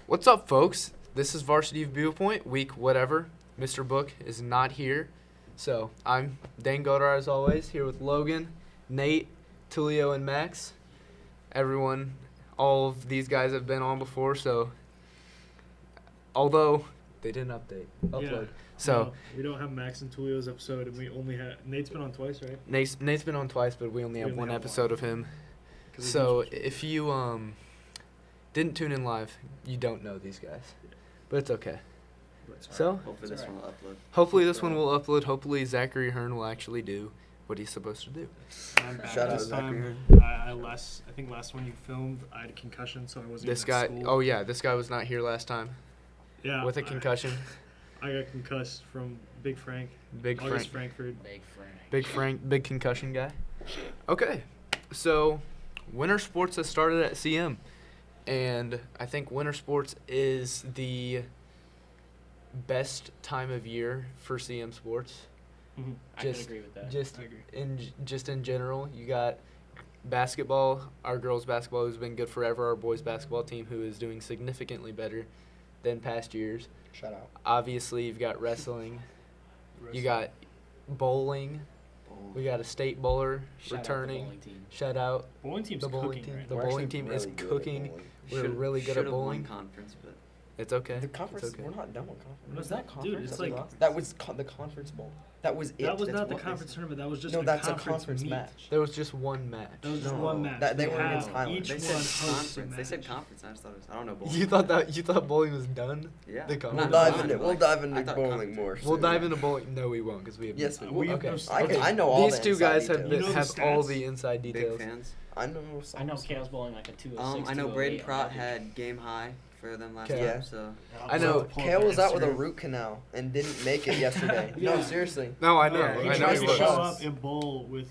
What's up, folks? This is Varsity Viewpoint, week whatever. Mr. Book is not here. So, I'm Dan Godar, as always, here with Logan, Nate, Tulio, and Max. Everyone, all of these guys have been on before, so although they didn't upload. Yeah. So, No, we don't have Max and Tulio's episode, and we only have Nate's been on twice, right? Nate's been on twice, but we only have one episode of him. 'Cause So, if you didn't tune in live, you don't know these guys. But it's okay. So, Hopefully this one will upload. hopefully this one will upload. Hopefully Zachary Hearn will actually do what he's supposed to do. I'm back Shout out this Zachary time. I think last one you filmed, I had a concussion, so I wasn't This even guy, at school. oh yeah, this guy was not here last time Yeah, with a concussion. I got concussed from Big Frank. Big August Frank, Frankfurt. big concussion guy. Okay, so winter sports has started at CM, and I think winter sports is the best time of year for CM sports. Mm-hmm. I can agree with that. I agree. In general, you got basketball, our girls basketball who's been good forever, our boys basketball team who is doing significantly better than past years. Shout out. Obviously, you've got wrestling. You got bowling. We got a state bowler Shout returning. Out the bowling team. Shout out Bowling team's the bowling cooking team. right The now. bowling team is cooking. We're really good at bowling. Won conference, but It's okay. the conference. It's okay. We're not done with conference. Was that that- conference? dude, it's that we like- lost? That was the conference bowl. That was it. That was That's not the what they conference said. tournament. That was just No, a that's conference a conference meet. match. There was just one match. That was just No, one match. they were against have Highland. each They one said hosts a conference. They said match. conference. I just thought it was. I don't know bowling. You thought bowling was done? Yeah. The Not conference? done, We'll but dive into I thought bowling conference- more. We'll soon. dive into bowling. No, we won't because we have. Yes, we We will. have no Okay. stats. I know all These the two inside guys have details. You know the have all stats? the inside Big details. fans. I know some. I know Kale's bowling like a 206. I know Braden 208 Pratt on average. had game high for them last Okay. time. So I know. Kale was out with a root canal and didn't make it yesterday. Yeah. No, seriously. No, I know. Yeah, he I know tried he to show was. up and bowl with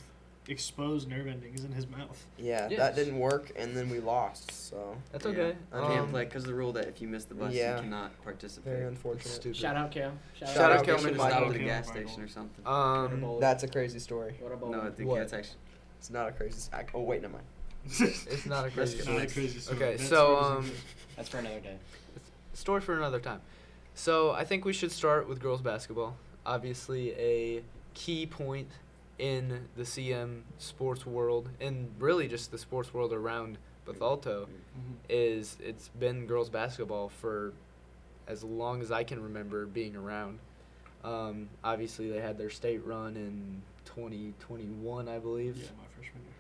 exposed nerve endings in his mouth. Yeah, Yes. that didn't work, and then we lost. So That's yeah. okay. I can't play because the rule that if you miss the bus, yeah. you cannot participate. It's Mm. Mm-hmm. unfortunate. stupid. Shout out Kale. Shout out They Kale should have McMichael. stopped at a Kale gas McMichael. station or something. That's a crazy story. What about No, I think What? that's actually. It's not a crazy. Oh wait, never mind. It's not a crazy That's Not story. a crazy story. Okay, That's so crazy. That's for another day. Story for another time. So I think we should start with girls basketball. Obviously, a key point in the CM sports world, and really just the sports world around Bethalto, Mhm. is it's been girls basketball for as long as I can remember being around. Obviously, they had their state run in 2021, I believe. Yeah, my freshman year.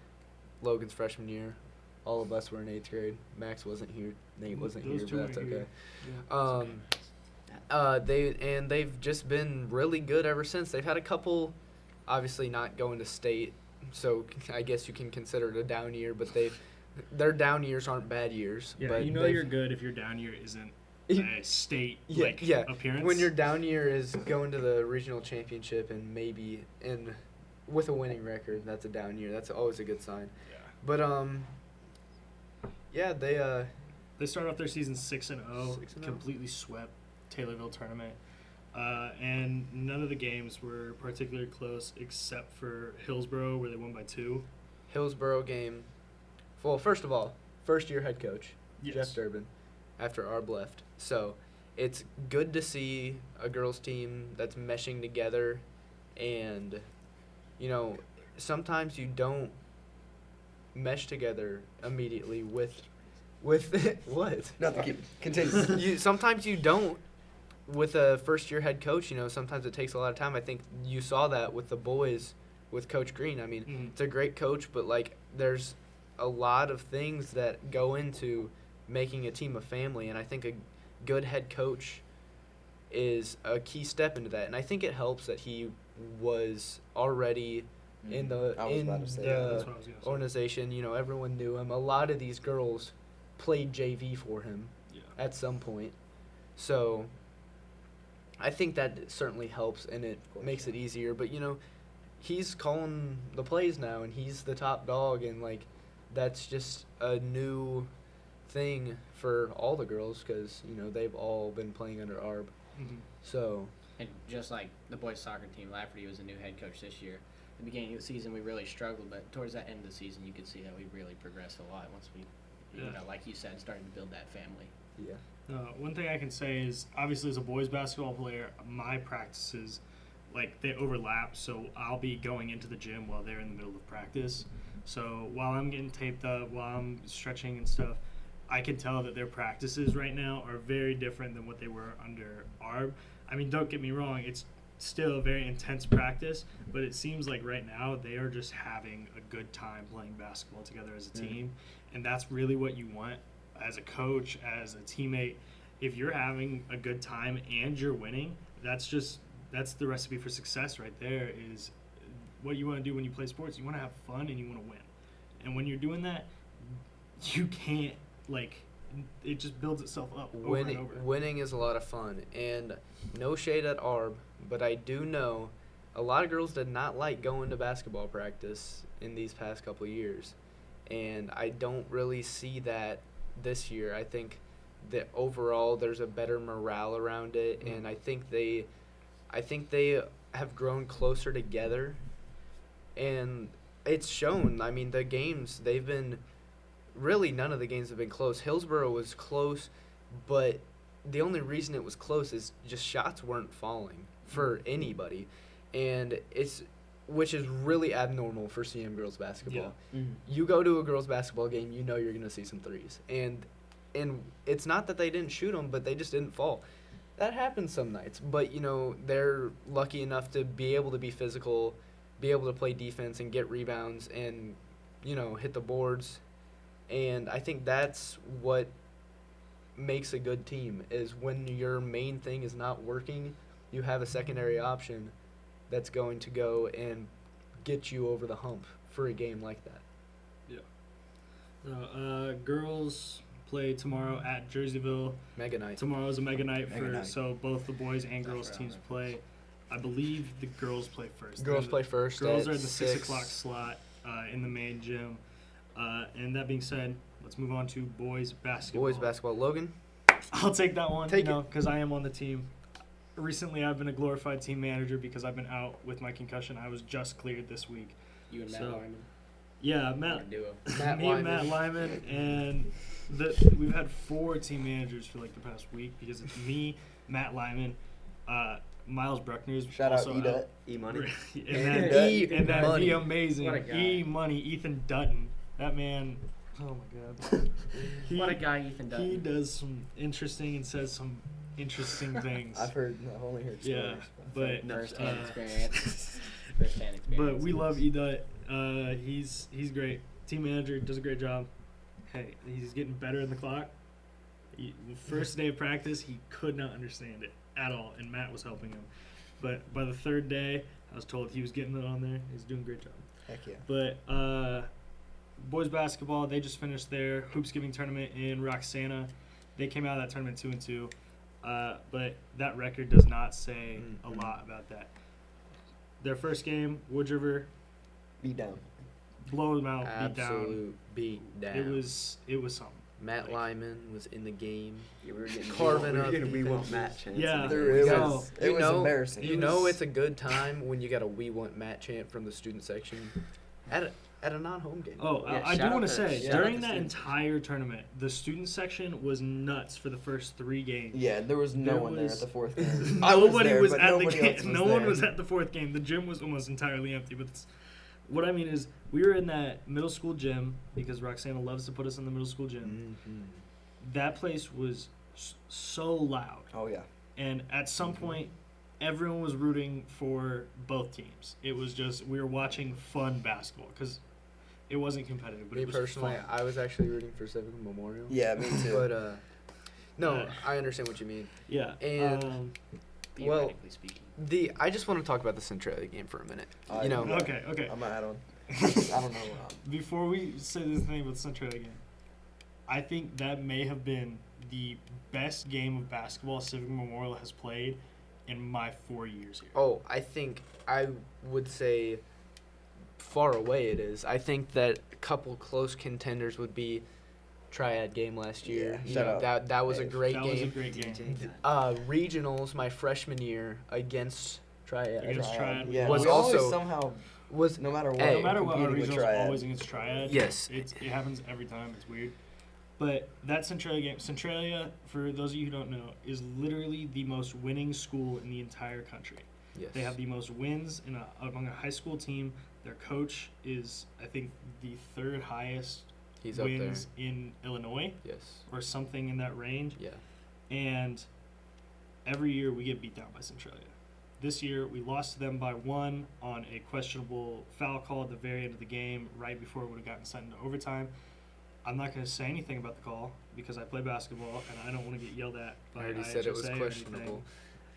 Logan's freshman year. All of us were in 8th grade. Max wasn't here. Nate wasn't Those here, two but that's weren't okay. here. They've just been really good ever since. They've had a couple, obviously not going to state, so I guess you can consider it a down year. But their down years aren't bad years. Yeah, but you know they've- you're good if your down year isn't a state appearance. When your down year is going to the regional championship and maybe with a winning record, that's a down year. That's always a good sign. Yeah. But yeah, They started off their season 6-0, 6-0. completely swept Taylorville tournament, and none of the games were particularly close except for Hillsborough, where they won by 2. Hillsborough game. Well, first of all, first year head coach Yes. Jeff Durbin after Arb left. So it's good to see a girls team that's meshing together, and sometimes you don't mesh together immediately with what? Nothing. Continue. Sometimes you don't with a first-year head coach. Sometimes it takes a lot of time. I think you saw that with the boys with Coach Green. I mean, Mhm. it's a great coach, but, there's a lot of things that go into making a team a family, and I think a good head coach is a key step into that. And I think it helps that he was already in the I was about to say Yeah, that. that's what I was going to say. organization. Everyone knew him. A lot of these girls played JV for him Yeah. at some point. So I think that certainly helps, and it makes it easier. But, he's calling the plays now, and he's the top dog, and, that's just a new thing for all the girls because, they've all been playing under Arb. Mhm. So, And just like the boys soccer team, Lafferty was a new head coach this year. At the beginning of the season, we really struggled, but towards that end of the season, you could see that we really progressed a lot once we, Yeah. like you said, started to build that family. yeah. One thing I can say is, obviously, as a boys basketball player, my practices, like, they overlap. So I'll be going into the gym while they're in the middle of practice. So while I'm getting taped up, while I'm stretching and stuff, I can tell that their practices right now are very different than what they were under ARB. I mean, don't get me wrong, it's still a very intense practice, but it seems like right now they are just having a good time playing basketball together as a team, and that's really what you want as a coach, as a teammate. If you're having a good time and you're winning, that's the recipe for success right there. Is what you want to do when you play sports. You want to have fun and you want to win, and when you're doing that, you can't, like, it just builds itself up over and over. Winning is a lot of fun, and no shade at ARB, but I do know a lot of girls did not like going to basketball practice in these past couple of years, and I don't really see that this year. I think that overall there's a better morale around it, and I think they have grown closer together, and it's shown. I mean, the games, they've been really, none of the games have been close. Hillsborough was close, but the only reason it was close is just shots weren't falling for anybody, and which is really abnormal for CM girls basketball. Yeah. Mm-hmm. You go to a girls basketball game, you know you're going to see some threes, and it's not that they didn't shoot them, but they just didn't fall. That happens some nights, but, you know, they're lucky enough to be able to be physical, be able to play defense and get rebounds and, you know, hit the boards. And I think that's what makes a good team, is when your main thing is not working, you have a secondary option that's going to go and get you over the hump for a game like that. Girls play tomorrow at Jerseyville. Mega night. Tomorrow's a mega night Mega night. so both the boys and girls teams play. I believe the girls play first. Girls play first. Girls at are in the 6 6 o'clock slot in the main gym. And that being said, let's move on to boys basketball. Boys basketball. Logan? I'll take that one, Take it. because I am on the team. Recently, I've been a glorified team manager because I've been out with my concussion. I was just cleared this week. You and Matt So- Lyman. Yeah, What Matt. a duo. Matt Me and Matt Lyman, and we've had 4 team managers for like the past week because it's me, Matt Lyman, Miles Bruckner's Shout out also E-Dut. E-Money. and E then Money. the amazing What a guy. E-Money, Ethan Dutton. That man, oh my God. What a guy, Ethan Dutton. He does some interesting and says some interesting things. I've only heard stories. Yeah, but First-hand uh, experience. First-hand experience. But we love E-Dut. He's great. Team manager, does a great job. Hey, he's getting better in the clock. First day of practice, he could not understand it at all, and Matt was helping him. But by the 3rd day, I was told he was getting it on there. He's doing a great job. Heck yeah. But boys basketball, they just finished their Hoopsgiving tournament in Roxana. They came out of that tournament 2-2. But that record does not say a lot about that. Their first game, Wood River, Beat down. blow them out, beat down. Absolute beat down. It was something. Matt like- Lyman was in the game. Yeah, we were getting Carving up we want defenses. Matt chance. Yeah. It Yeah. was You know- embarrassing. You know it's a good time when you got a "We Want Matt" chant from the student section at a non-home game. Oh, Yeah, I do shout want out to to- say, shout out during to that students. entire tournament, the student section was nuts for the first 3 games. Yeah, there was no There one there was- at the 4th game. I was Nobody there, was but at the nobody game. else was No one there. was at the 4th game. The gym was almost entirely empty. But what I mean is, we were in that middle school gym because Roxana loves to put us in the middle school gym. Mm-hmm. That place was so loud, Oh yeah. and at some point, everyone was rooting for both teams. It was just, we were watching fun basketball because it wasn't competitive, but Me it was personally, fun. I was actually rooting for Civic Memorial. Yeah, me too. But no, Yeah. I understand what you mean. Yeah. And well, Theoretically speaking. I just want to talk about the Centralia game for a minute. I You know, know. Okay. I'm gonna add on. I don't know. Before we say this thing with Centralia again, I think that may have been the best game of basketball Civic Memorial has played in my 4 years here. oh, I think I would say far away it is. I think that a couple close contenders would be Triad game last year. Yeah, You shout know, out that was a Dave. great That game. was a great game. DJ guy. Regionals my freshman year against Triad Against Triad. Yeah, was we always also- somehow, was no matter what, Hey. No matter what, our competing with regionals are Triad. always against Triad. Yes. It happens every time. It's weird. But that Centralia game, Centralia, for those of you who don't know, is literally the most winning school in the entire country. Yes. They have the most wins among a high school team. Their coach is, I think, the third highest He's up there. wins in Illinois Yes. or something in that range. Yeah. And every year we get beat down by Centralia. This year we lost to them by 1 on a questionable foul call at the very end of the game, right before it would have gotten sent into overtime. I'm not going to say anything about the call because I play basketball and I don't want to get yelled at by I already said it was IHSA or questionable.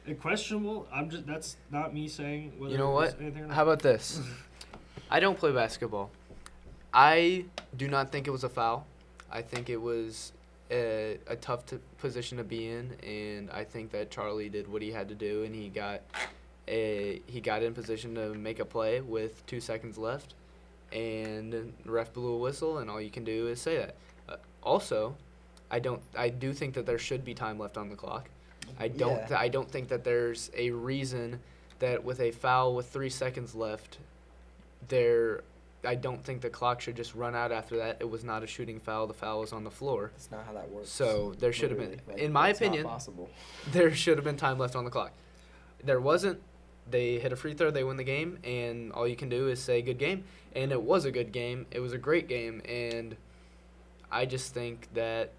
anything. Questionable. That's not me saying whether You know it was what? anything or not. How about this? I don't play basketball. I do not think it was a foul. I think it was a tough position to be in, and I think that Charlie did what he had to do, and he got in position to make a play with 2 seconds left, and the ref blew a whistle, and all you can do is say that. Also, I do think that there should be time left on the clock. I don't think that there's a reason that with a foul with 3 seconds left, I don't think the clock should just run out after that. It was not a shooting foul. The foul was on the floor. That's not how that works. So there should have been, Literally. Like, in my that's not opinion, possible. there should have been time left on the clock. There wasn't. They hit a free throw. They win the game, and all you can do is say good game. And it was a good game. It was a great game, and I just think that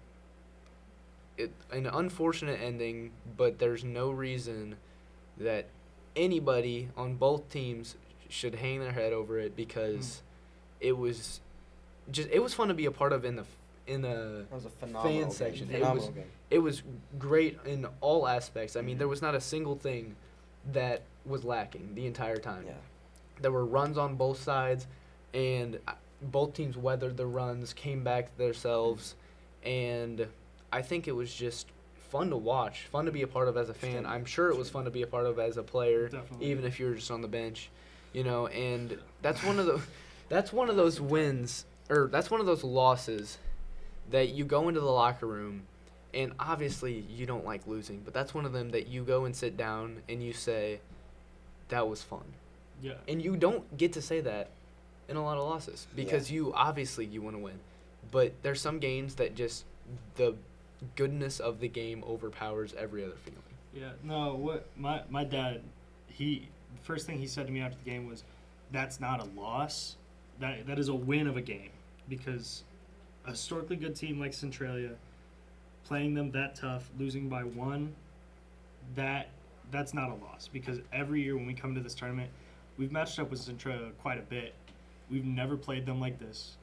an unfortunate ending, but there's no reason that anybody on both teams should hang their head over it because it was fun to be a part of in the That was a phenomenal fan section. Game. Phenomenal game. It was great in all aspects. I mean, there was not a single thing that was lacking the entire time. Yeah. There were runs on both sides, and both teams weathered the runs, came back to themselves, and I think it was just fun to watch, fun to be a part of as a fan. I'm sure it was fun to be a part of as a player, Definitely. even if you were just on the bench, and that's one of those wins, or that's one of those losses that you go into the locker room, and obviously you don't like losing, but that's one of them that you go and sit down and you say, that was fun. Yeah. And you don't get to say that in a lot of losses because you want to win. But there's some games that just the goodness of the game overpowers every other feeling. Yeah. No, what my dad, first thing he said to me after the game was, that's not a loss. That is a win of a game because a historically good team like Centralia, playing them that tough, losing by 1, that's not a loss because every year when we come to this tournament, we've matched up with Centralia quite a bit. We've never played them like this.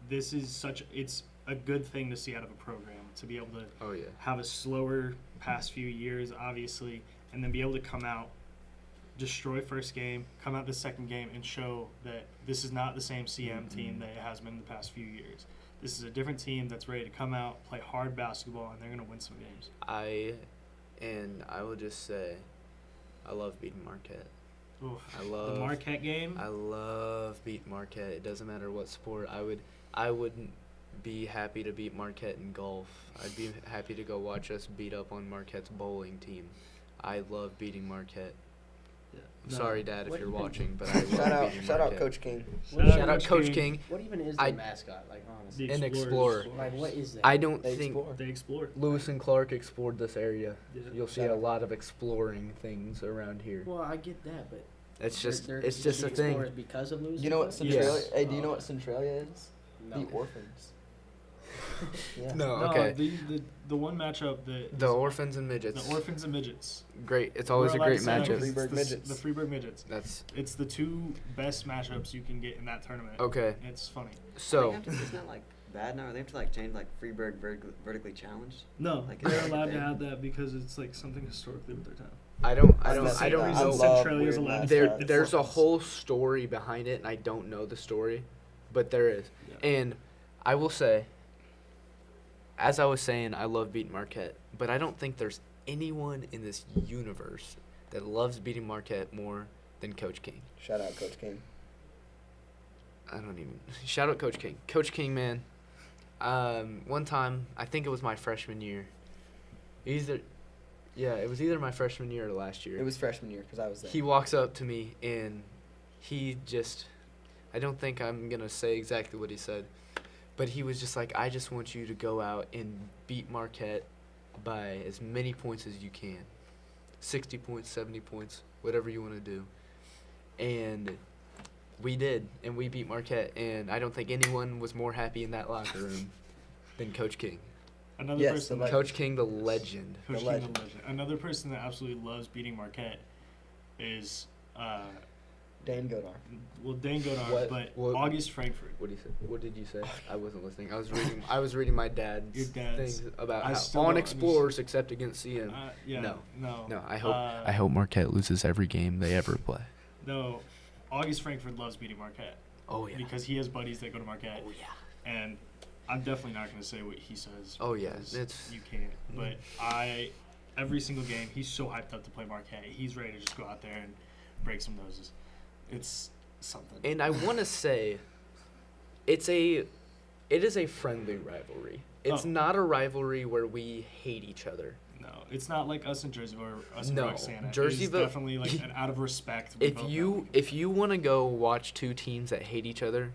This is it's a good thing to see out of a program to be able to have a slower past few years, obviously, and then be able to come out, destroy first game, come out the second game, and show that this is not the same CM team that it has been in the past few years. This is a different team that's ready to come out, play hard basketball, and they're going to win some games. I will just say, I love beating Marquette. Oof. The Marquette game. I love beating Marquette. It doesn't matter what sport. I wouldn't be happy to beat Marquette in golf. I'd be happy to go watch us beat up on Marquette's bowling team. I love beating Marquette. Yeah. I'm sorry, Dad, if What you're even- watching, but I love Shout out, beating shout out Marquette. Coach King. Shout out Coach King. What even is I- their mascot? Like honestly, The An Explorers. explorer. like what is that? I don't They think explore. They explored. Lewis and Clark explored this area. Yeah. You'll see Shout a out. lot of exploring things around here. Well, I get that, but It's just they're it's just a thing. explorers because of losing. You know what Yes. Centralia? Hey, do you know what Centralia is? No. The orphans. Yeah. No, No, okay. the one matchup that The orphans and midgets. the orphans and midgets. Great. It's always We're a allowed great to say that matchup. 'cause it's Freeburg the midgets. The Freeburg midgets. That's It's the 2 best matchups you can get in that tournament. okay. It's funny. So It's not like bad now. They have to like change like Freeburg vertically challenged. No, Like, they're it's like a allowed to thing. have that because it's like something historically with their town. I don't I reason love Centralia's weird allowed to there mascots. there's a whole story behind it and I don't know the story, but there is. Yeah. And I will say, as I was saying, I love beating Marquette, but I don't think there's anyone in this universe that loves beating Marquette more than Coach King. Shout out Coach King. I don't even shout out Coach King. Coach King, man. One time, I think it was my freshman year. It was either my freshman year or last year. It was freshman year because I was there. He walks up to me and he just, I don't think I'm going to say exactly what he said, But he was just like, I just want you to go out and beat Marquette by as many points as you can. 60 points, 70 points, whatever you want to do. And we did, and we beat Marquette, and I don't think anyone was more happy in that locker room than Coach King. Another Yes, person the that, Coach King, the legend. Coach The King, legend. the legend. Another person that absolutely loves beating Marquette is Dan Godar. Dane Godard, but What- August Frankfurt. What did you say? I wasn't listening. I was reading my dad's, Your dad's- things about I how still on don't Explorers except against CM. Yeah, No. no. I hope Marquette loses every game they ever play. No, August Frankfurt loves beating Marquette Oh yeah. because he has buddies that go to Marquette, Oh yeah. and I'm definitely not going to say what he says. Oh, yeah, because it's- you can't. But every single game, he's so hyped up to play Marquette. He's ready to just go out there and break some noses. It's something. And I want to say, it is a friendly rivalry. It's Oh. not a rivalry where we hate each other. No, it's not like us in Jerseyville or us in No, Roxana. It's Jerseyville- definitely like an out of respect. we both know. If you want to go watch two teams that hate each other,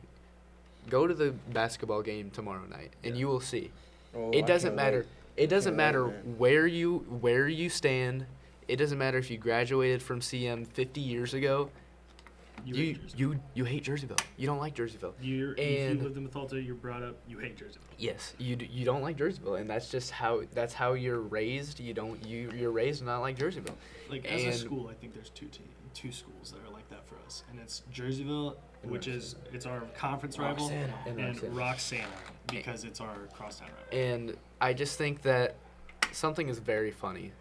go to the basketball game tomorrow night, and you will see. Oh, It I doesn't can't matter. wait. It doesn't Can't wait, matter man. where you stand. It doesn't matter if you graduated from CM 50 years ago. You hate Jerseyville. You don't like Jerseyville. If you and- lived in Bethalto, you're brought up. You hate Jerseyville. Yes, you don't like Jerseyville, and that's just how you're raised. You're raised to not like Jerseyville. Like as a And- school, I think there's two schools that are like that for us, and it's Jerseyville, And which is it's our conference rival, Roxana. and And Roxana because it's our crosstown rival. And I just think that something is very funny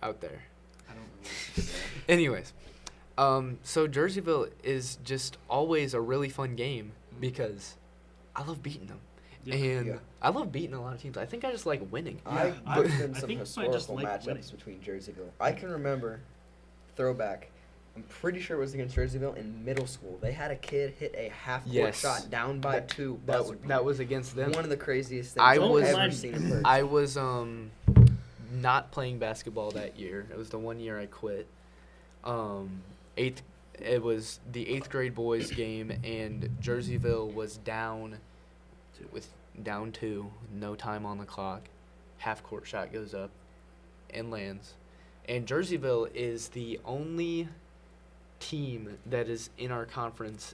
out there. I don't know what to say. Anyways, so Jerseyville is just always a really fun game because I love beating them. Yeah. And Yeah. I love beating a lot of teams. I think I just like winning. I've I- been I some think I just historical like matchups winning. between Jerseyville. I can remember, throwback, I'm pretty sure it was against Jerseyville in middle school. They had a kid hit a half-court Yes. shot down by That- two. That was against them. one of the craziest things I I've was- ever seen in person. I was not playing basketball that year. It was the one year I quit. It was the 8th grade boys game, and Jerseyville was down down 2, no time on the clock. Half court shot goes up and lands. And Jerseyville is the only team that is in our conference.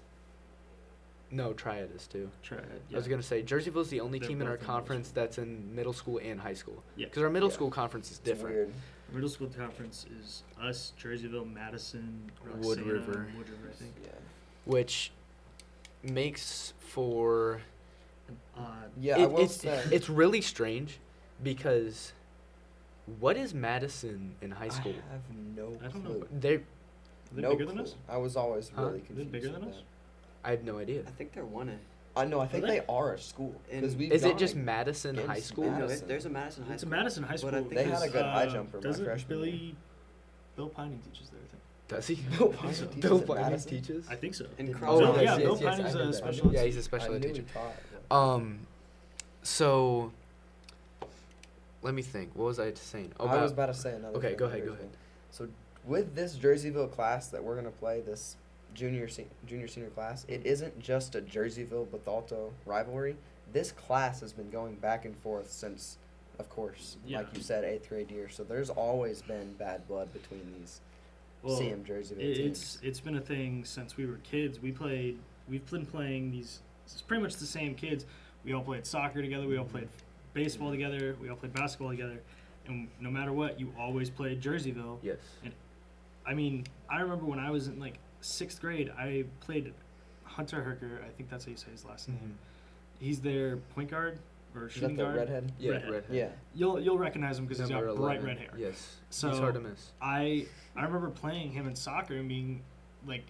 No, Triad is too. Try it. I was gonna say Jerseyville's the only They're team in our both in middle conference that's in middle school and high school. Yeah. Because our middle Yeah. school conference is It's different. weird. Middle school conference is us, Jerseyville, Madison, Wood Roxana, River. Wood River, I think. Yeah. Which makes for Yeah, I will it's say. it's really strange because what is Madison in high school? I have no I don't know. clue. They Are they no bigger clue. than us? I was always Huh? really Are they confused. bigger with than that. us? I have no idea. I think they're one A. I know. I think they? they are a school. Because And- we've Is it gone just Madison High against School? No, Madison. there's a Madison High It's a School. Madison High School. But I think They had a good high because, jumper my doesn't freshman year. Bill Pining teaches there, I think. Does he? Bill I think Pining so. teaches Bill at Pining Madison? teaches? I think so. In Oh, cross yeah, yes, yeah, yes, Bill yes, Pining's I a knew that. special ed Yeah, teacher. he's a special I ed knew he teacher. taught. So let me think. What was I saying? Oh, I was about to say another Okay, thing go about ahead, go Jerseyville. ahead. So with this Jerseyville class that we're gonna play, this junior senior class, it isn't just a Jerseyville Bethalto rivalry. This class has been going back and forth since, of course, Yeah. like you said, 8th grade year. So there's always been bad blood between these Well, CM Jerseyville teams. it's been a thing since we were kids. We've been playing these. It's pretty much the same kids. We all played soccer together. We all played baseball together. We all played basketball together. And no matter what, you always played Jerseyville. Yes. I mean, I remember when I was in like 6th grade, I played Hunter Herker. I think that's how you say his last name. He's their point guard or Is shooting that the guard. redhead? Yeah, Redhead. redhead. Yeah. You'll recognize him because he's got Number bright 11. red hair. Yes. So He's hard to miss. I remember playing him in soccer and being like,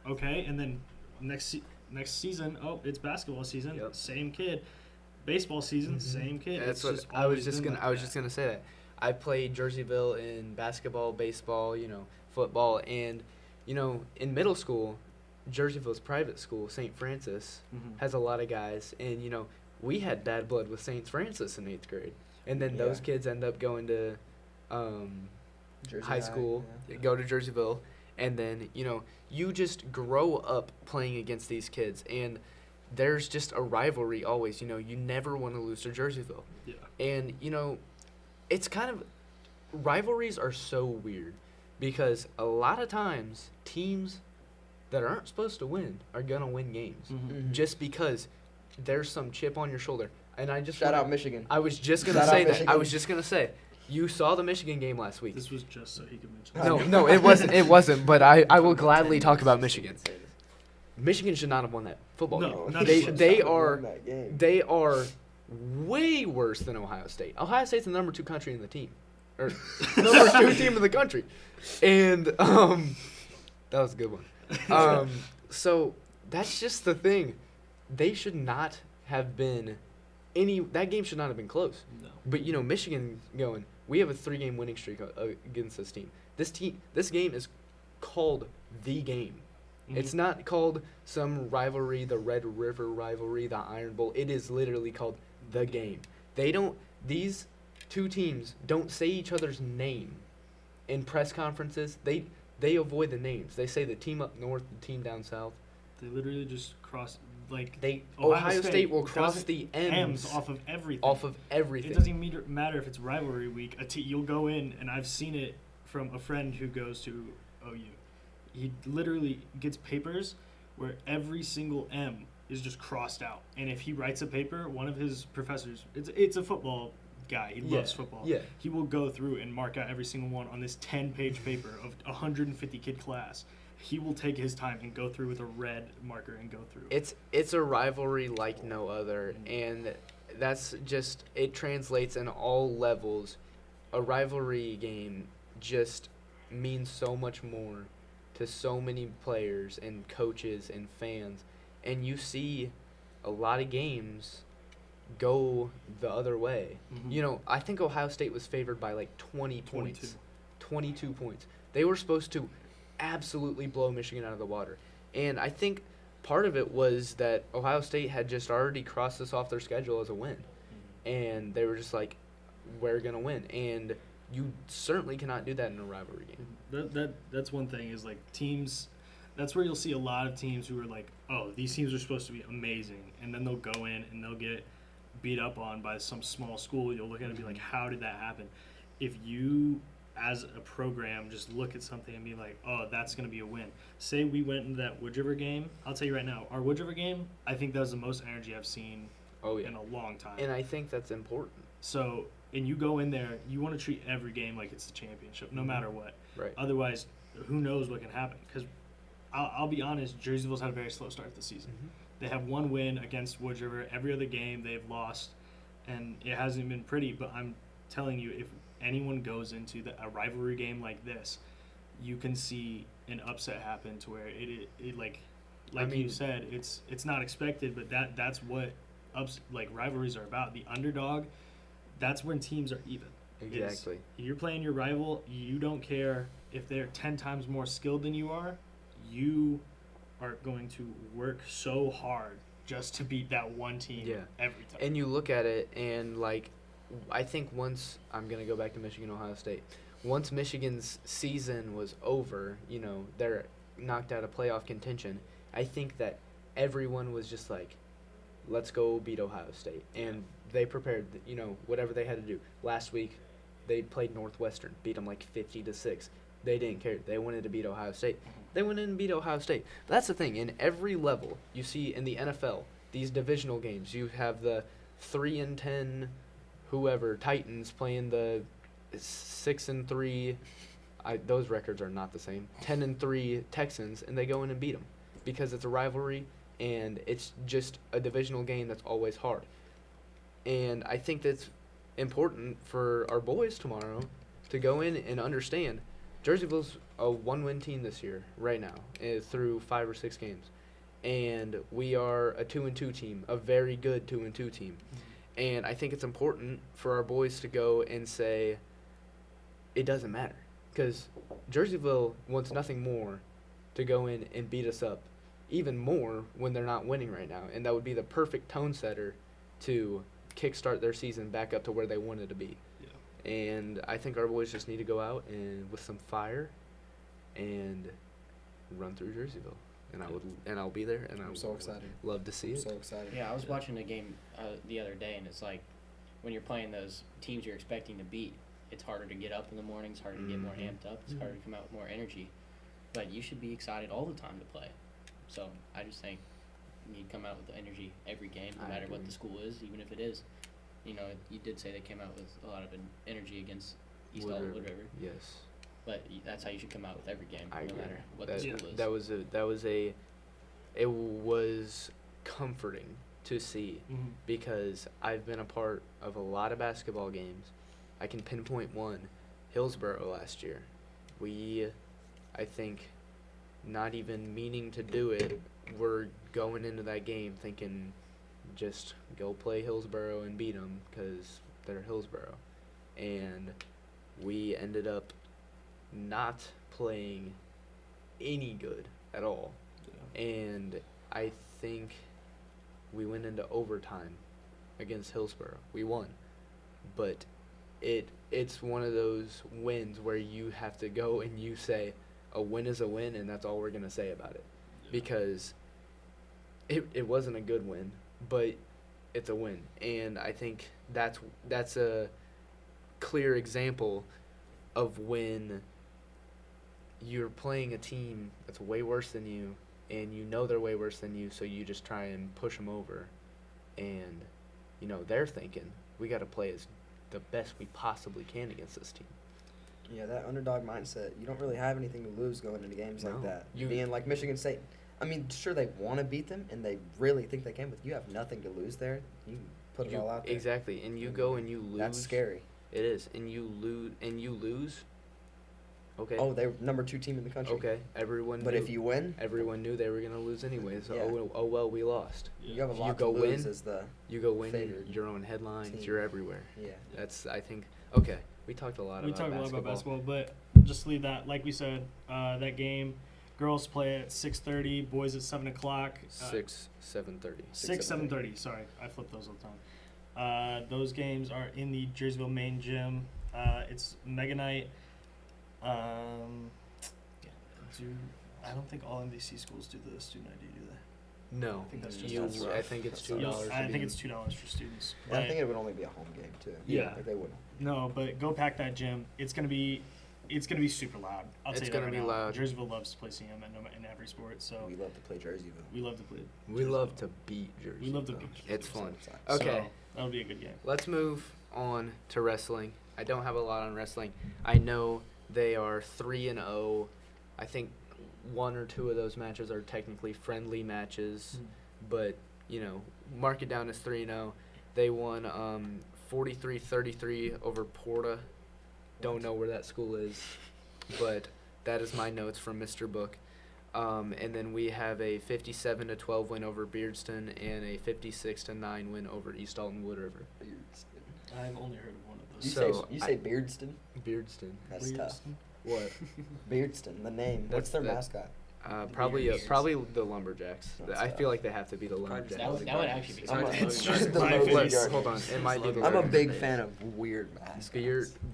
okay, and then next season, oh, it's basketball season, Yep. same kid. Baseball season, same kid. That's It's what just I was always just been gonna. like I was that. just gonna say that. I played Jerseyville in basketball, baseball, football, and in middle school, Jerseyville's private school, St. Francis, Mhm. has a lot of guys, and we had bad blood with St. Francis in 8th grade, and then those Yeah. kids end up going to Jersey high school, yeah. go to Jerseyville, and then you just grow up playing against these kids, and there's just a rivalry always. You know, you never want to lose to Jerseyville. Yeah. And, you know, it's kind of rivalries are so weird because a lot of times teams that aren't supposed to win are going to win games just because there's some chip on your shoulder. And I just Shout out Michigan. I was just going to Shout out say that. Michigan. I was just going to say you saw the Michigan game last week. This was just so he could mention. No, it wasn't, but I will gladly talk about Michigan. Michigan should not have won that football No, game. not They should they not have are won that game. they are way worse than Ohio State. Ohio State's the number 2 country in the team, or number 2 team in the country, and that was a good one. So that's just the thing. They should not have been that game should not have been close. No. But you know, Michigan going. We have a 3-game winning streak against this team. This game is called the game. It's not called some rivalry, the Red River rivalry, the Iron Bowl. It is literally called the game. These 2 teams don't say each other's name in press conferences. They avoid the names. They say the team up north, the team down south. They literally just cross Ohio State will cross doesn't- the M's off of everything. Everything. It doesn't even matter if it's rivalry week. You'll go in, and I've seen it from a friend who goes to OU. He literally gets papers where every single M is just crossed out. And if he writes a paper, one of his professors, it's a football guy. He loves football. Yeah. He will go through and mark out every single one on this 10-page paper of a 150-kid class. He will take his time and go through with a red marker and go through. It's a rivalry like no other, and that's just it translates in all levels. A rivalry game just means so much more to so many players and coaches and fans, and you see a lot of games go the other way. You know, I think Ohio State was favored by like 20 points. 22 points. They were supposed to absolutely blow Michigan out of the water. And I think part of it was that Ohio State had just already crossed this off their schedule as a win. And they were just like, we're going to win. And you certainly cannot do that in a rivalry game. That's one thing is like teams. That's where you'll see a lot of teams who are like, oh, these teams are supposed to be amazing, and then they'll go in and they'll get beat up on by some small school. You'll look at it and be like, how did that happen? If you, as a program, just look at something and be like, oh, that's going to be a win. Say we went into that Wood River game. I'll tell you right now, our Wood River game, I think that was the most energy I've seen in a long time. And I think that's important. So, and you go in there, you want to treat every game like it's the championship, no matter what. Right. Otherwise, who knows what can happen? Because I'll be honest, Jerseyville's had a very slow start to the season. They have one win against Wood River. Every other game they've lost, and it hasn't been pretty. But I'm telling you, if anyone goes into a rivalry game like this, you can see an upset happen to where it like you said, it's not expected, but that's what rivalries are about. The underdog, that's when teams are even. Exactly. You're playing your rival. You don't care if they're 10 times more skilled than you are. You are going to work so hard just to beat that one team every time. And you look at it, and like, I think once I'm gonna go back to Michigan, Ohio State. Once Michigan's season was over, you know, they're knocked out of playoff contention. I think that everyone was just like, let's go beat Ohio State, and they prepared, you know, whatever they had to do. Last week, they played Northwestern, beat them like 50-6. They didn't care. They wanted to beat Ohio State. They went in and beat Ohio State. That's the thing. In every level, you see in the NFL, these divisional games, you have the 3-10, whoever, Titans playing the 6-3. Those records are not the same. 10-3 Texans, and they go in and beat them because it's a rivalry and it's just a divisional game that's always hard. And I think that's important for our boys tomorrow to go in and understand Jerseyville's a one-win team this year, right now, through 5 or 6 games. And we are a 2-2 team, a very good 2-2 team. And I think it's important for our boys to go and say, it doesn't matter. Because Jerseyville wants nothing more to go in and beat us up even more when they're not winning right now. And that would be the perfect tone setter to kickstart their season back up to where they wanted to be. And I think our boys just need to go out and with some fire and run through Jerseyville. and I'll be there, and I'm so excited. Love to see I'm it. so excited. Yeah, I was watching a game the other day, and it's like when you're playing those teams you're expecting to beat, it's harder to get up in the morning. It's harder to get more amped up. It's harder to come out with more energy. But you should be excited all the time to play. So I just think you need to come out with the energy every game, no I matter what agree. the school is, even if it is. You know, you did say they came out with a lot of energy against East Alton Wood River. Yes. But that's how you should come out with every game, I no agree. matter what that, the school is. it was comforting to see Mhm. because I've been a part of a lot of basketball games. I can pinpoint one, Hillsborough last year. I think, not even meaning to do it, we're going into that game thinking just go play Hillsborough and beat them because they're Hillsborough. And we ended up not playing any good at all. And I think we went into overtime against Hillsborough. We won. But it's one of those wins where you have to go and you say a win is a win, and that's all we're going to say about it. Because it wasn't a good win, but it's a win. And I think that's a clear example of when you're playing a team that's way worse than you, and you know they're way worse than you, so you just try and push them over. And, they're thinking, we got to play as the best we possibly can against this team. Yeah, that underdog mindset. You don't really have anything to lose going into games No. like that. You- Being like Michigan State. I mean, sure, they want to beat them, and they really think they can, but you have nothing to lose there. You put it all out there. Exactly, and you go and you lose. That's scary. It is, and you lose. Okay. Oh, they're number 2 team in the country. Okay. Everyone. But knew, if you win, everyone knew they were gonna lose anyway. So Yeah. oh well, we lost. you have a If you lot go to lose win, as the You go win. favored You're on headlines. team. You're everywhere. yeah. That's I think. Okay. We talked a lot We about talked a lot basketball. about basketball, but just leave that. Like we said, that game, girls play at 6:30, boys at 7:00. 7:30. 7:30. Sorry, I flip those all the time. Those games are in the Jerseyville main gym. It's Mega Night. I don't think all MVC schools do the student ID, do they? No. I think that's just You- that's rough. I think it's That's $2. I think it's $2 for students. And I But- think it would only be a home game too. Yeah. Like they wouldn't. No, but go pack that gym. It's gonna be super loud. I'll It's tell you gonna that be right now. loud. Jerseyville loves to play CM in every sport, so We love to play Jerseyville. we love to play. We love Jerseyville. to beat Jersey. We love to though. beat It's Jersey. fun. So- Okay. So, that'll be a good game. Let's move on to wrestling. I don't have a lot on wrestling. I know they are 3-0. I think 1 or 2 of those matches are technically friendly matches, but mark it down as 3-0. They won 43-33 over Porta. Don't know where that school is, but that is my notes from Mr. Book. And then we have a 57-12 win over Beardston and a 56-9 win over East Alton Wood River. Beardston. I've only heard of one of You those. So, say Beardston? Beardston. That's tough. What? Beardston, the name. What's their That- mascot? Probably Beards. probably the Lumberjacks. That's I tough. feel like they have to be the Probably Lumberjacks. That would actually be I'm a- fun. it's just the My logo. face. Hold on, it might be the I'm a Lumberjacks. big fan of weird mascots.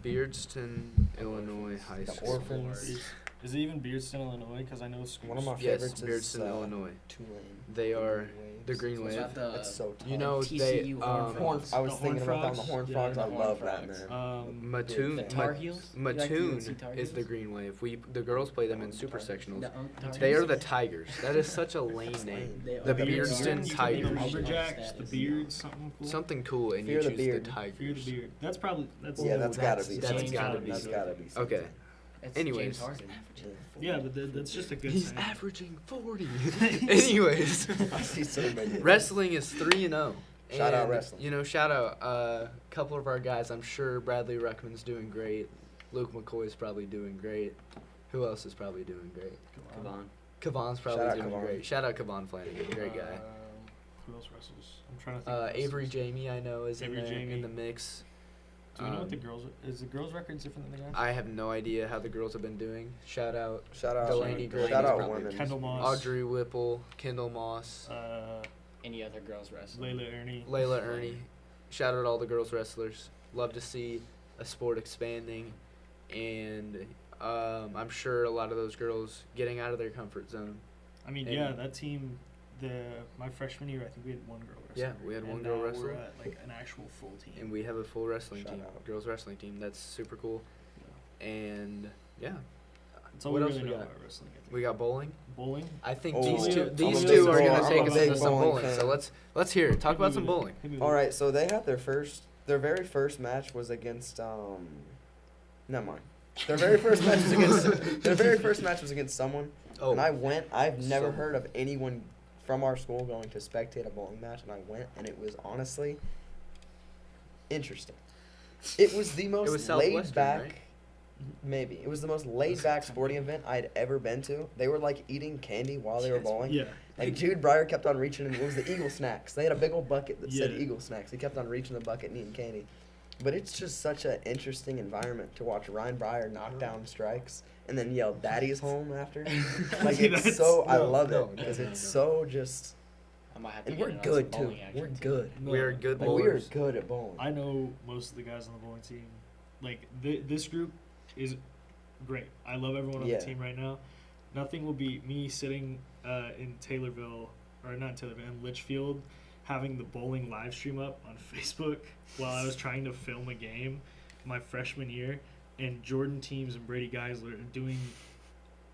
Beardston, Illinois High The School. Orphans. Is it even Beardston, Illinois? Because I know schools. One of my Yes, favorites is Beardston, Illinois. Tulane. They are Waves. the Green Was Wave. that the That's so tough. You know they TCU Horned Horn, Frogs? I was The thinking Horned about them, the Frogs? Horned Yeah, Frogs. the I Horned love that, Frogs. man. Mattoon. Big fan. Tar Heels? You like the Mattoon UNC Tar is the Heels? Green Wave. The girls play them in super Tar sectionals. No, Tar They are Heels? the Tigers. That is such a lame That's name. lame. They The are. Beardston You Tigers. can be the Lumberjacks, the Beards, something cool. Something cool, and Fear you the choose beard. the Fear Tigers. the Beard. That's probably Yeah, that's gotta be. that's something. gotta be. That's gotta be. something. Okay. It's Anyways. James Harden. Yeah, but that's just a good He's saying. averaging 40. Anyways, I see so many. wrestling is 3-0. Shout out And, wrestling. Shout out a couple of our guys. I'm sure Bradley Ruckman's doing great. Luke McCoy's probably doing great. Who else is probably doing great? Come on. Kavon's probably Shout out doing Kavon. great. Shout out Kavon Flanagan, great guy. Who else wrestles? I'm trying to think. of Avery wrestlers. Jamie, I know, is Avery in Jamie. the mix. Do we know what the Um, girls? Is the girls' records different than the guys? I have no idea how the girls have been doing. Shout out Shout out. Delaney Gray. Shout out Probably women. Kendall Moss. Audrey Whipple, Kendall Moss, Any other girls wrestling? Layla Ernie. Layla Ernie. Shout out all the girls wrestlers. Love to see a sport expanding, and I'm sure a lot of those girls getting out of their comfort zone. I mean, And- yeah, that team, my freshman year, I think we had one girl wrestler. Yeah, we had one and girl now wrestler. We're at like an actual full team. And we have a full wrestling Shout team, out. girls wrestling team. That's super cool. And yeah, That's all what we else really we know got? about wrestling. I think. We got bowling. Bowling. I think Oh, these I'm two a are big gonna bowl- take I'm us a into big some bowling bowling. fan. So let's hear it. Talk about some bowling. All right, so they had their very first match was against never mind. Their very first match was against someone. Oh, And I went. I've never Someone. heard of anyone from our school going to spectate a bowling match, and I went, and it was honestly interesting. It was the most was laid Southwestern, back. right? Maybe it was the most laid back sporting event I'd ever been to. They were like eating candy while they were bowling. Yeah. Like Jude Breyer kept on reaching, and it was the Eagle Snacks. They had a big old bucket that said Yeah. Eagle Snacks. He kept on reaching the bucket and eating candy. But it's just such an interesting environment to watch Ryan Breyer knock down strikes and then yell "Daddy's home" after. Like it's so I love it because it's so just. I might have to And get we're in on good some too. bowling action We're too. good. we are good Like we are bowlers. good at bowling. I know most of the guys on the bowling team. Like this group is great. I love everyone on Yeah. the team right now. Nothing will beat me sitting in Taylorville, or not Taylorville, in Litchfield, having the bowling live stream up on Facebook while I was trying to film a game my freshman year, and Jordan Teams and Brady Geisler are doing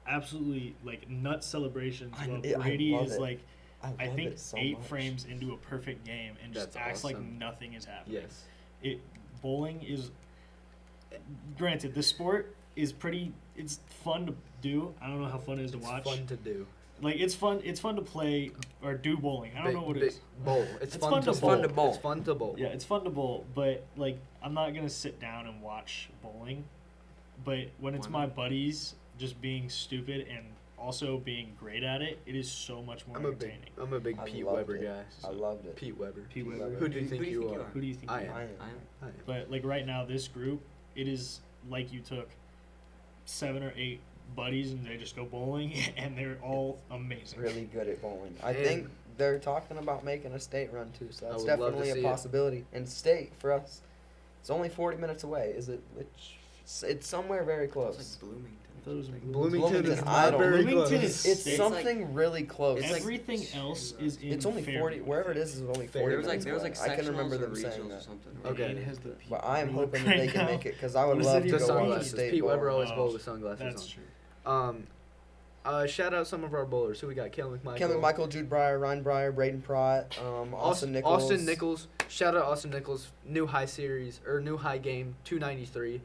absolutely like nut celebrations while I Brady love is it. like I love think it so 8 much. frames into a perfect game and just That's acts like awesome. nothing is happening. Yes. Bowling is, granted, the sport is it's fun to do. I don't know how fun it is to It's watch. fun to do. Like it's fun to play or do bowling. I don't know what it is. Bowl. It's fun to It's fun to bowl. bowl. It's fun to bowl. Yeah, it's fun to bowl, but like I'm not gonna sit down and watch bowling. But when it's Why my not? buddies just being stupid and also being great at it, it is so much more I'm entertaining. a big I Pete loved Weber it. guy. I loved it. Pete Weber. Pete Pete Weber. Weber. Who do you think you are? Who do you think I you am. are? I am. I am. But like right now, this group, it is like you took 7 or 8 buddies and they just go bowling, and they're all amazing. Really good at bowling. I And- think they're talking about making a state run too, so I that's would love to definitely see a it. possibility. And state for us, it's only 40 minutes away. Is it? It's somewhere very It's close. like Bloomington. I thought it was in Bloomington is Bloomington, not I don't- very Bloomington close. is- It's It's something really close. it's like- Everything else is in. It's only 40. Fairview, Wherever I it is think. only Fair. 40 There was like minutes away. I can remember sectionals or them saying regionals or that. something. Okay. Dane has the Pete But I'm Weber hoping that right they can now. make it because I would What love city to The is go it? watch a sunglasses. state Pete Weber bowl. always Oh, bowls with sunglasses That's on. true. Shout out some of our bowlers. Who we got? Kale McMichael. Kevin Michael, Jude Breyer, Ryan Breyer, Braden Pratt, Austin Nichols. Austin Nichols. Shout out Austin Nichols. New high series or new high game. 293.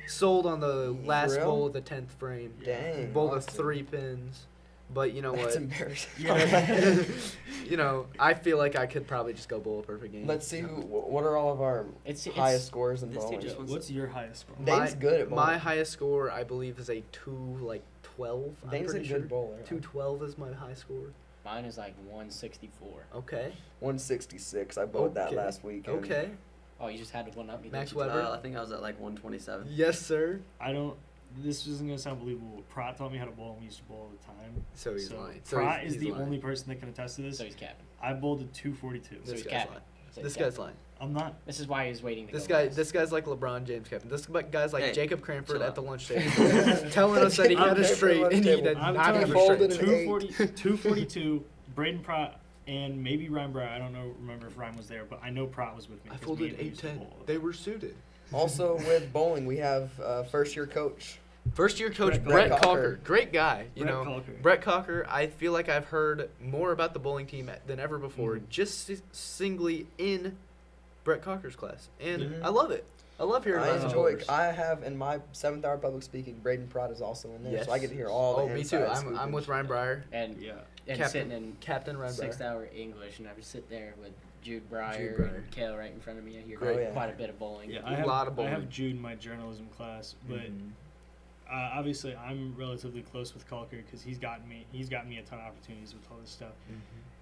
Sold on the For last real? bowl of the 10th frame. Dang. Bowl of Austin. 3 pins. But you know That's what? embarrassing. Yeah. You know, I feel like I could probably just go bowl a perfect game. Let's see what are all of our It's highest scores in this dude bowling. just wants What's your highest score? Dane's good at bowling. My highest score, I believe, is a 212. I'm Dane's a pretty good sure. bowler. 212 is my high score. Mine is like 164. Okay. 166. I bowled that Okay. last weekend. Okay. Oh, you just had to one up me. Max didn't you? Weber? I think I was at like 127. Yes, sir. I don't. This isn't gonna sound believable. Pratt taught me how to bowl, and we used to bowl all the time. So he's lying. So Pratt he's is the lying. only person that can attest to this. So he's capping. I bowled a 242. So This he's guy's capping. lying. So This he's guy's capping. lying. I'm not. This is why he's waiting to This go guy, last. this guy's like LeBron James, Captain. This guy's like Hey, Jacob Cranford chill at out. the lunch table, telling us that he Jacob had a Cranford straight lunch and he table. did I'm not telling have you, a folded straight. an 242. Braden Pratt and maybe Ryan Breyer. I don't know. Remember if Ryan was there, but I know Pratt was with me. I 'cause me folded and him used to 8-10. bowl all the They time. were suited. Also with bowling, we have first year coach. First year coach Brett Brett Cocker. Cocker, great guy. You Brett know, Cocker. Brett Cocker. I feel like I've heard more about the bowling team than ever before, Mhm. just singly in Brett Cocker's class, and Mhm. I love it. I love hearing I about the enjoy. bowlers. I have in my 7th hour public speaking. Braden Pratt is also in there, Yes. so I get to hear all the Oh, me too. inside I'm scoop and with shit. Ryan Breyer, And Yeah. and Captain- sitting in Captain Ryan 6 Breyer. hour English, and I would sit there with Jude Breyer, Jude Breyer. and Kale right in front of me. I hear Great. Oh, yeah. quite a bit of bowling. Yeah, A I have, lot of I have bowling. Jude in my journalism class, but Mhm. obviously I'm relatively close with Calker because he's gotten me a ton of opportunities with all this stuff.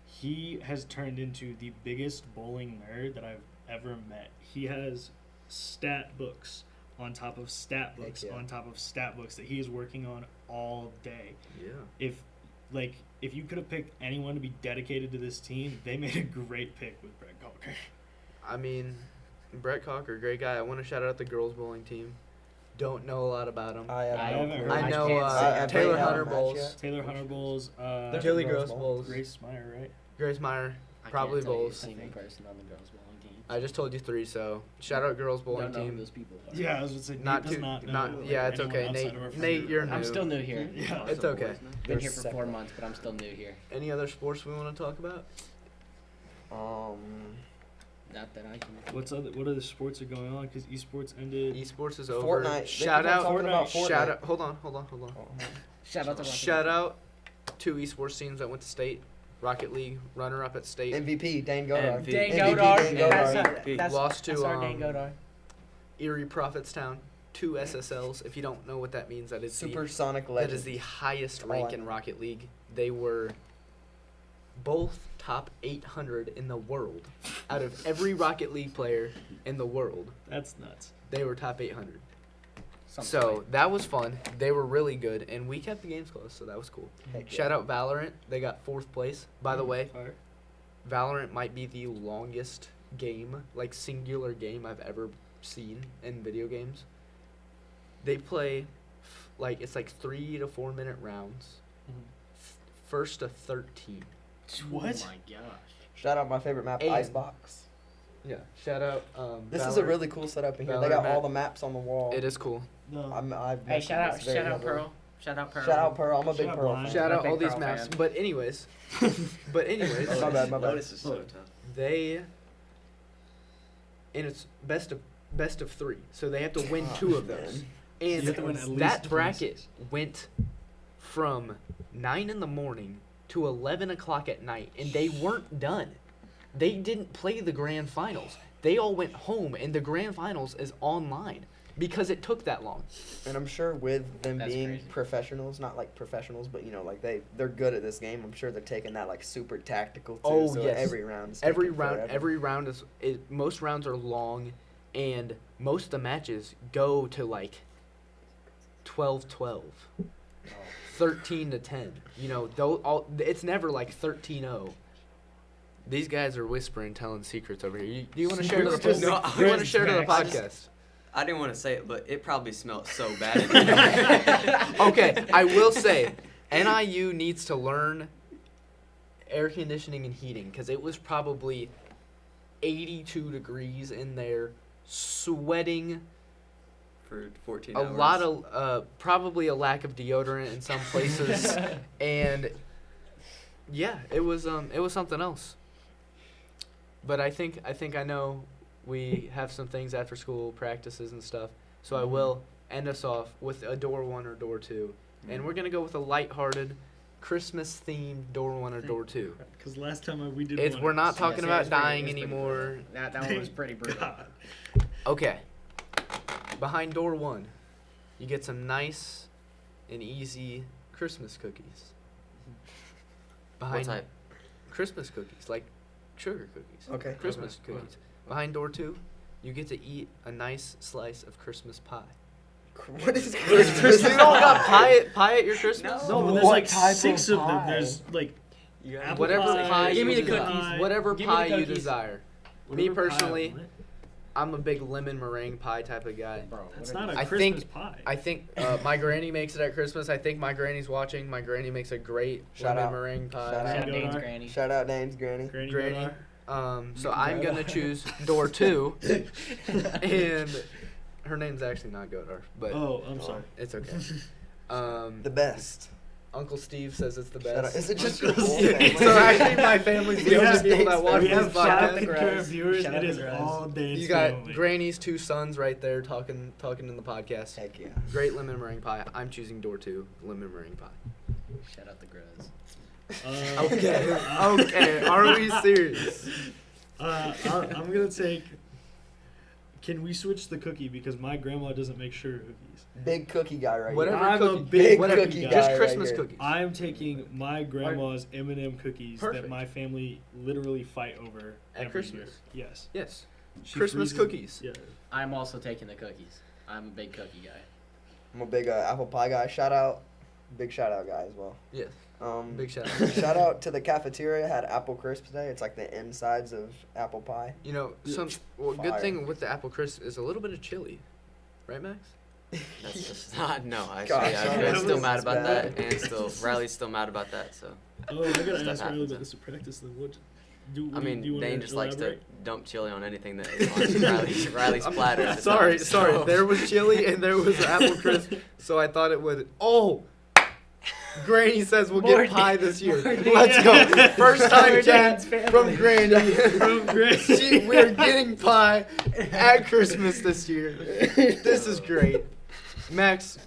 He has turned into the biggest bowling nerd that I've ever met. He has stat books on top of stat books Heck yeah. on top of stat books that he is working on all day. Yeah. If you could have picked anyone to be dedicated to this team, they made a great pick with Brett Calker. I mean, Brett Cocker, great guy. I want to shout out the girls bowling team. Don't know a lot about him. I haven't heard. I know I Taylor haven't Hunter matched Bowles, yet. Taylor Hunter Bowles, Jilly Gross Gross Bowl. Bowles, Grace Meyer, right? Grace Meyer. I Probably can't tell you a Bowles. single person on the girls' bowling team. I just told you 3, so shout out girls bowling Don't know who team. those people are. Yeah, I was gonna say Not Nate does too- not know. not- like, yeah, it's anyone okay. outside Nate- of our friend Nate, group. you're I'm new. still new here. Yeah. It's okay. Been There's here for 4 separate. months, but I'm still new here. Any other sports we want to talk about? Not that I can. What other sports are going on? Because esports ended. Esports is over. Fortnite. They Shout keep on out. talking about Fortnite. Shout Fortnite. out. Hold on. Oh, Shout out to Rocket Shout League. out to esports teams that went to state. Rocket League runner up at state. MVP Dane Godar. MVP. Dane MVP, Godar. Dane Godar. That's Lost to, that's our Dane Godar. Erie Prophetstown, 2 SSLs. If you don't know what that means, that is Supersonic that legend. is the highest That's all rank I in know. Rocket League. They were both top 800 in the world. Out of every Rocket League player in the world, That's nuts. they were top 800. Something So like- that was fun. They were really good, and we kept the games close, so that was cool. Heck yeah. Shout out Valorant. They got 4th place. By the way, Fire. Valorant might be the longest game, like singular game I've ever seen in video games. They play, it's like 3 to 4 minute rounds. First to 13. What? Oh my gosh. Shout out my favorite map, And- Icebox. Yeah. Shout out. This Valorant. is a really cool setup in here. They Valorant got map. all the maps on the wall. It is cool. No. I've Hey, mentioned shout this very out heavily. Pearl. Shout out Pearl. Shout out Pearl. I'm a big Shout out Pearl Blind. fan. Shout I'm a out big all these Pearl maps. fan. But anyways, My bad, my bad. Lotus is so Look. tough. they and it's best of 3, so they have to win 2 of those. You And have to win at least that 26. bracket went from 9 in the morning to 11 o'clock at night, and they weren't done. They didn't play the grand finals. They all went home, and the grand finals is online because it took that long. And I'm sure with them That's being crazy. professionals, not like professionals, but like they're good at this game. I'm sure they're taking that like super tactical too. Oh, so yes. every round is Every taking round, forever. every round most rounds are long, and most of the matches go to like 12-12, 13-10. It's never like 13-0. These guys are whispering, telling secrets over here. Do you want to share to the Secrets? podcast? No, You want to share to the I podcast? I didn't want to say it, but it probably smelled so bad in here. Okay, I will say, NIU needs to learn air conditioning and heating because it was probably 82 degrees in there, sweating. For 14 A hours. lot of probably a lack of deodorant in some places, and yeah, it was something else. But I think I know we have some things after school practices and stuff, so I will end us off with a door 1 or door 2, and we're gonna go with a lighthearted, Christmas themed door 1 or door 2. Because last time we did It's one, we're not it talking Yeah, about it's pretty- dying it's pretty anymore. brutal. That one was pretty brutal. God. Okay. Behind door 1, you get some nice and easy Christmas cookies. What Behind type? Christmas cookies, like sugar cookies. Okay. Christmas Okay. cookies. Behind door 2, you get to eat a nice slice of Christmas pie. What is You Christmas? don't got pie at your Christmas? No, but there's What like type 6 of of them. pie? There's like You got apple Whatever pie Give you me the desire. cookies. Whatever Give me the pie you cookies. desire. whatever pie I personally, want. I'm a big lemon meringue pie type of guy. Bro, That's what not are a I Christmas think- pie. I think my granny makes it at Christmas. I think my granny's watching. My granny makes a great Shout lemon out. meringue pie. Shout Shout out. out Dane's Godar. granny. Shout out Dane's granny. Granny. Granny. Godar. So I'm gonna choose door 2, and her name's actually not Godar, but Oh, I'm sorry. it's okay. The best. Uncle Steve says it's the Shout out. best. Is it just your whole So family? actually, my family's the We only have- people that watch We this have 5 podcast. concurrent viewers. Shout It out is to Graz. all Dane's You got family. Granny's 2 sons right there talking in the podcast. Heck yeah. Great lemon meringue pie. I'm choosing door 2, lemon meringue pie. Shout out the Graz. Okay, are we serious? I'm gonna take. Can we switch the cookie because my grandma doesn't make sugar cookies? Big cookie guy right Whatever I'm a cookie, big whatever, cookie guy just right Christmas here. cookies. I'm taking my grandma's M&M cookies Perfect. that my family literally fight over At every Christmas. year. Yes. Yes, She Christmas freezes- cookies. Yeah. I'm also taking the cookies. I'm a big cookie guy. I'm a big apple pie guy. Shout out. Big shout out guy as well. Yes, big shout Shout out. out to the cafeteria. Had apple crisp today. It's like the insides of apple pie. You know, good Fire. thing with the apple crisp is a little bit of chili, right, Max? That's just not. No, actually, Gosh, I'm still mad about bad. that, and still Riley's still mad about that. So Oh, I gotta Stuff ask Riley happens. about this at practice. Then what? I mean, do you wanna Dane just likes to elaborate? dump chili on anything that is on Riley's platter. at the Sorry, time, sorry. so- There was chili and there was apple crisp, so I thought it would. Oh, Granny says we'll More get pie Dan- this year. more Let's Dan. go. First time More chat Dan's family. from Granny. From Granny. We're getting pie at Christmas this year. This is great. Max,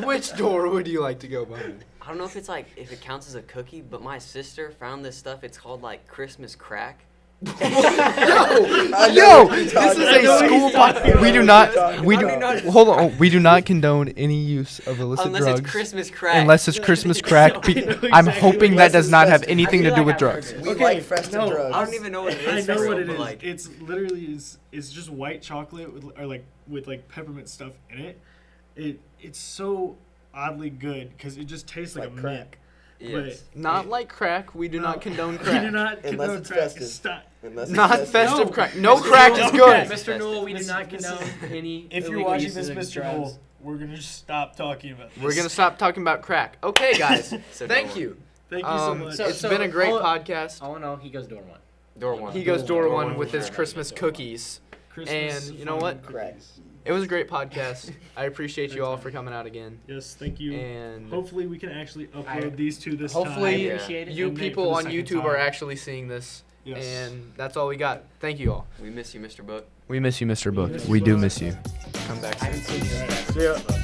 which door would you like to go behind? I don't know if it's like if it counts as a cookie, but my sister found this stuff. It's called like Christmas crack. Yo, this is a school podcast. We do not. We How do. do you not- Hold on. We do not condone any use of illicit Unless drugs. it's Christmas crack. Unless it's Christmas crack. I'm hoping that does not have anything to do with drugs. We Okay, like festive no, drugs. I don't even know what it I is. know for what real, it but, is. Like, It's literally it's just white chocolate with peppermint stuff in it. It's so oddly good because it just tastes like, Like a crack. yes. Not like crack. We do not condone We do crack. not Unless condone it's crack. festive. Stop. Unless it's Not festive No. crack. No Mr. crack is Noel, good. okay. Mr. Newell, we do Mr. not Mr. condone any. If you're illegal watching uses this, of Mr. drugs. Noel, we're gonna just stop talking about this. We're gonna stop talking about crack. Okay, guys. So Thank door you. Thank you so much. So- It's been a great all- podcast. All in all, he goes door one. Door one. He goes door Door one one with for his sure. Christmas Door one. cookies. Christmas and you know fun what? Crack. cookies. It was a great podcast. I appreciate you all for coming out again. Yes, thank you. And Hopefully we can actually upload I- these two this hopefully Yeah. Appreciate it. you And Nate people for the on second YouTube are time. actually seeing this. Yes. And that's all we got. Thank you all. We miss you, Mr. Book. We miss you, Mr. Book. miss We you do both. miss you. Come back I soon. haven't seen you. See ya.